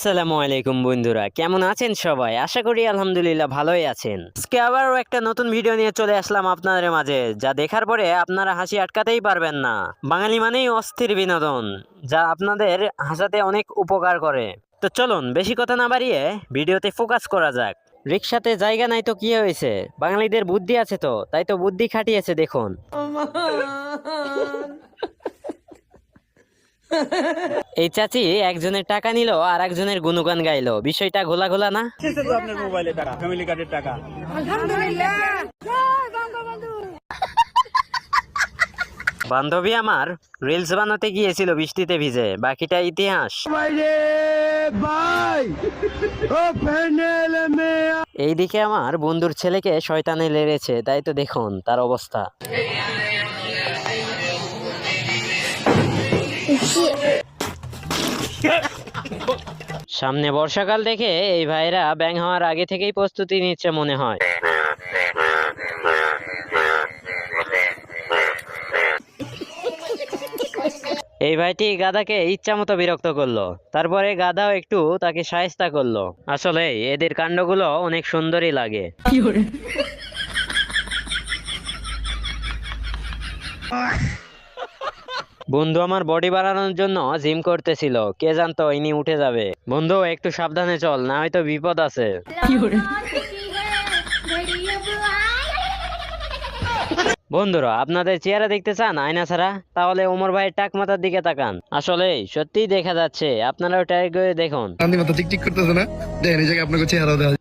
আসসালামু আলাইকুম বন্ধুরা, কেমন আছেন সবাই? আশা করি আলহামদুলিল্লাহ ভালোই আছেন। আজকে আবারও একটা নতুন ভিডিও নিয়ে চলে আসলাম আপনাদের মাঝে, যা দেখার পরে আপনারা হাসি আটকাতেই পারবেন না। বাঙালি মানেই অস্থির বিনোদন, যা আপনাদের হাসাতে অনেক উপকার করে। তো চলুন বেশি কথা না বাড়িয়ে ভিডিওতে ফোকাস করা যাক। রিক্সাতে জায়গা নাই তো কি হয়েছে, বাঙালিদের বুদ্ধি আছে তো, তাই তো বুদ্ধি খাটিয়েছে দেখুন। এই চাচি একজনের টাকা নিল আর একজনের গুণগান গাইলো, বিষয়টা ঘোলা ঘোলা না? আপনার মোবাইলে টাকা, ফ্যামিলি কার্ডের টাকা। বান্ধবী আমার রিলস বানাতে গিয়েছিল বৃষ্টিতে ভিজে, বাকিটা ইতিহাস। এইদিকে আমার বন্ধুর ছেলেকে শয়তানে লেড়েছে, তাই তো দেখুন তার অবস্থা। সামনে বর্ষাকাল দেখে এই ভাইরা ব্যাং হওয়ার আগে থেকেই প্রস্তুতি নিচ্ছে মনে হয়। এই ভাইটি গাধাকে ইচ্ছা মতো বিরক্ত করলো, তারপরে গাধাও একটু তাকে শায়েস্তা করলো। আসলে এদের কাণ্ডগুলো অনেক সুন্দরই লাগে। বন্ধু আমার বডি বাড়ানোর জন্য জিম করতেছিল, কে জানতো ইনি উঠে যাবে। বন্ধু একটু সাবধানে চল, না হয়তো বিপদ আছে। বন্ধুরা আপনাদের চেহারা দেখতে চান আয়না ছাড়া? তাহলে ওমর ভাইয়ের টাক মাথার দিকে তাকান, আসলে সত্যিই দেখা যাচ্ছে, আপনারাও ট্রাই করে দেখুন।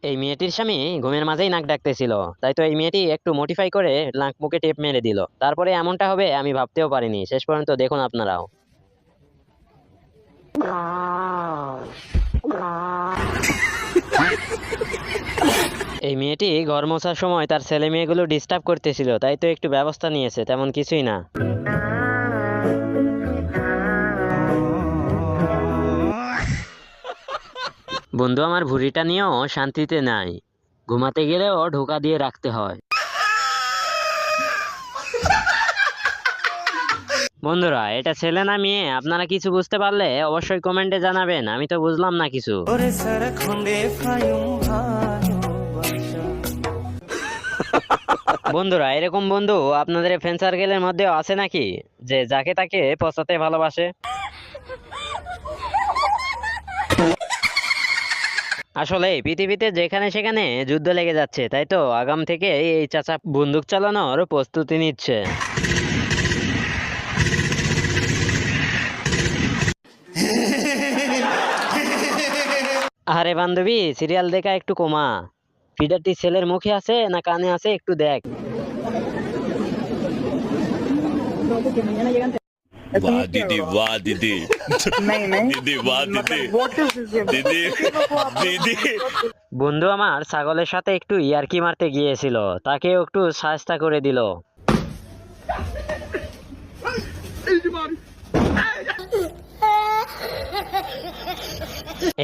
এই মেয়েটির স্বামী ঘুমের মাঝেই নাক ডাকতেছিল, তাই তো এই মেয়েটি একটু মডিফাই করে নাক মুখে টেপ মেরে দিল। তারপরে এমনটা হবে আমি ভাবতেও পারিনি। শেষ পর্যন্ত দেখুন আপনারাও। এই মেয়েটি ঘর মোছার সময় তার ছেলে মেয়েগুলো ডিস্টার্ব করতেছিল, তাই তো একটু ব্যবস্থা নিয়েছে, তেমন কিছুই না। বন্ধু আমার ভুঁড়িটা নিয়েও শান্তিতে নাই, ঘুমাতে গেলেও ঢোকা দিয়ে রাখতে হয়। বন্ধুরা এটা ছেলে না মেয়ে, আপনারা কিছু বুঝতে পারলে অবশ্যই কমেন্টে জানাবেন, আমি তো বুঝলাম না কিছু। বন্ধুরা এরকম বন্ধু আপনাদের ফ্রেন্ড সার্কেলের মধ্যেও আছে নাকি, যে যাকে তাকে পচাতে ভালোবাসে? আসলে পৃথিবীতে যেখানে সেখানে যুদ্ধ লেগে যাচ্ছে, তাই তো আগাম থেকে এই চাচা বন্দুক চালানোর প্রস্তুতি নিচ্ছে। আরে বান্ধবী সিরিয়াল দেখা একটু কমা, ফিডারটি ছেলের মুখে আছে না কানে আছে একটু দেখ। वाह दीदी वाह दीदी दीदी वाह दीदी दीदी दीदी। বন্ধু আমার ছাগলের সাথে একটু ইয়ার্কি মারতে গিয়েছিল, তাকে একটু শায়েস্তা করে দিল।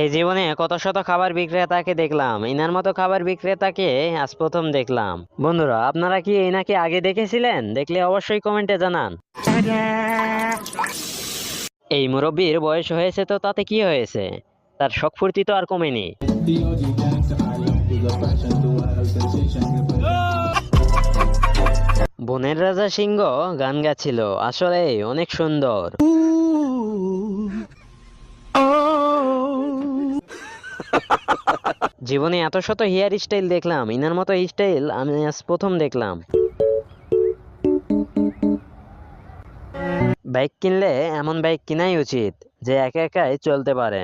এই জীবনে কত শত খাবার বিক্রেতাকে দেখলাম, ইনার মতো খাবার বিক্রেতাকে আজ প্রথম দেখলাম। বন্ধুরা আপনারা কি এনাকে আগে দেখেছিলেন? দেখলে অবশ্যই কমেন্টে জানান। এই মুরব্বীর বয়স হয়েছে তো তাতে কি হয়েছে, তার শখ ফুর্তি তো আর কমেনি। বনের রাজা সিংহ গান গাচ্ছিল, আসলে অনেক সুন্দর। জীবনে এত শত হেয়ার স্টাইল দেখলাম, ইনার মতো স্টাইল আমি আজ প্রথম দেখলাম। বাইক কিনলে এমন বাইক কিনাই উচিত যে একা একাই চলতে পারে।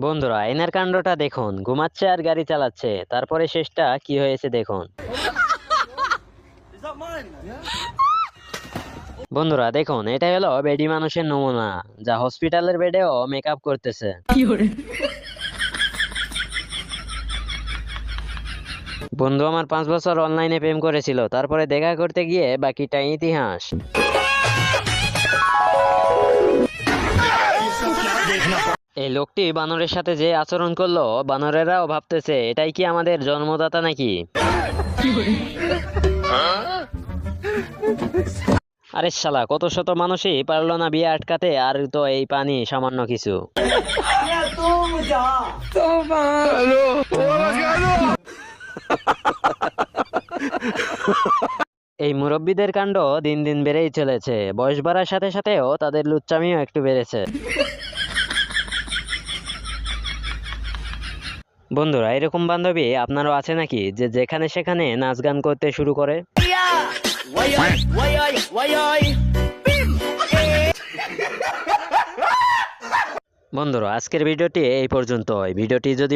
বন্ধুরা এনার কাণ্ডটা দেখুন, ঘুমাচ্ছে আর গাড়ি চালাচ্ছে, তারপরে শেষটা কি হয়েছে দেখুন। বন্ধুরা দেখুন এটা হলো বেডি মানুষের নমুনা, যা হসপিটালের বেডেও মেকআপ করতেছে। বন্ধু আমার 5 বছর অনলাইনে প্রেম করেছিল, তারপরে দেখা করতে গিয়ে বাকিটা ইতিহাস। এই লোকটি বানরের সাথে যে আচরণ করলো, বানরেরাও ভাবতেছে এটাই কি আমাদের জন্মদাতা নাকি। আরে শালা, কত শত মানুষই পারলো না বিয়ে আটকাতে, আর তো এই পানি সামান্য কিছু। এই মুরব্বিদের কাণ্ড দিন দিন বেড়েই চলেছে, বয়স বাড়ার সাথে সাথেও তাদের লুচ্চামিও একটু বেড়েছে। বন্ধুরা, এরকম বান্ধবী আপনারও আছে নাকি, যে যেখানে সেখানে নাচ গান করতে শুরু করে? বন্ধুরা, আজকের ভিডিওটি এই পর্যন্তই। ভিডিওটি যদি